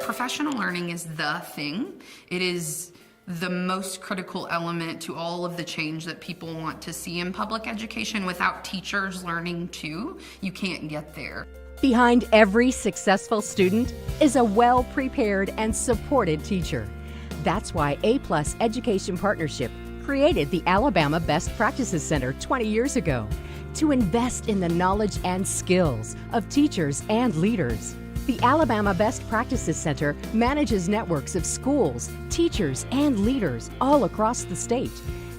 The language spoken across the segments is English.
Professional learning is the thing. It is the most critical element to all of the change that people want to see in public education. Without teachers learning too, you can't get there. Behind every successful student is a well-prepared and supported teacher. That's why A+ Education Partnership created the Alabama Best Practices Center 20 years ago to invest in the knowledge and skills of teachers and leaders. The Alabama Best Practices Center manages networks of schools, teachers, and leaders all across the state.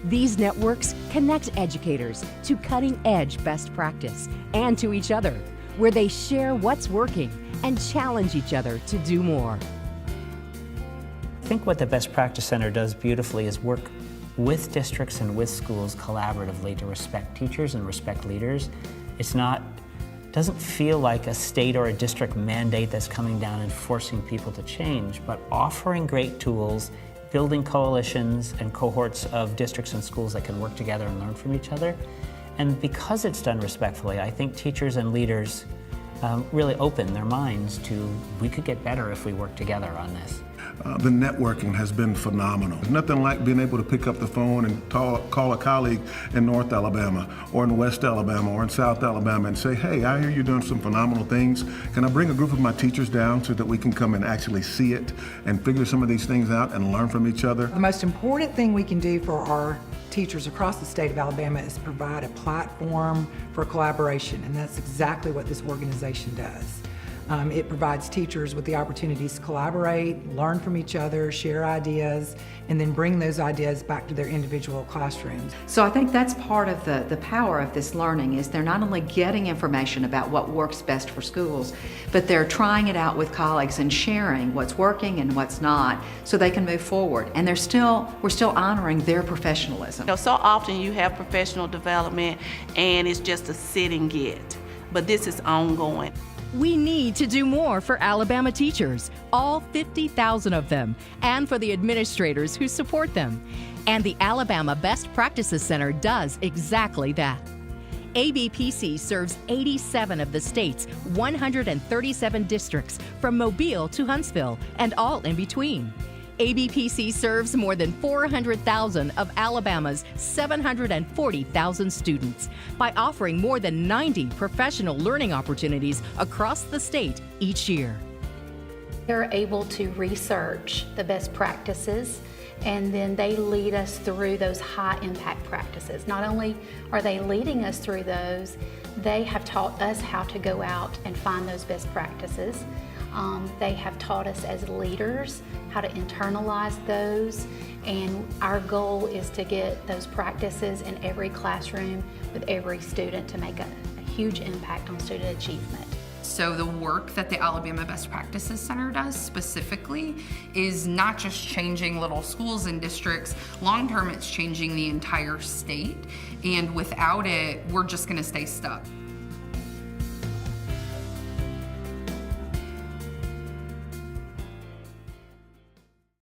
These networks connect educators to cutting-edge best practice and to each other, where they share what's working and challenge each other to do more. I think what the Best Practice Center does beautifully is work with districts and with schools collaboratively to respect teachers and respect leaders. Doesn't feel like a state or a district mandate that's coming down and forcing people to change, but offering great tools, building coalitions and cohorts of districts and schools that can work together and learn from each other. And because it's done respectfully, I think teachers and leaders really open their minds to, we could get better if we work together on this. The networking has been phenomenal. Nothing like being able to pick up the phone and call a colleague in North Alabama or in West Alabama or in South Alabama and say, hey, I hear you're doing some phenomenal things. Can I bring a group of my teachers down so that we can come and actually see it and figure some of these things out and learn from each other? The most important thing we can do for our teachers across the state of Alabama is provide a platform for collaboration, and that's exactly what this organization does. It provides teachers with the opportunities to collaborate, learn from each other, share ideas, and then bring those ideas back to their individual classrooms. So I think that's part of the power of this learning, is they're not only getting information about what works best for schools, but they're trying it out with colleagues and sharing what's working and what's not so they can move forward. And we're still honoring their professionalism. You know, so often you have professional development and it's just a sit and get, but this is ongoing. We need to do more for Alabama teachers, all 50,000 of them, and for the administrators who support them. And the Alabama Best Practices Center does exactly that. ABPC serves 87 of the state's 137 districts, from Mobile to Huntsville, and all in between. ABPC serves more than 400,000 of Alabama's 740,000 students by offering more than 90 professional learning opportunities across the state each year. They're able to research the best practices, and then they lead us through those high impact practices. Not only are they leading us through those, they have taught us how to go out and find those best practices. They have taught us as leaders how to internalize those, and our goal is to get those practices in every classroom with every student to make a huge impact on student achievement. So the work that the Alabama Best Practices Center does specifically is not just changing little schools and districts. Long term, it's changing the entire state, and without it, we're just going to stay stuck.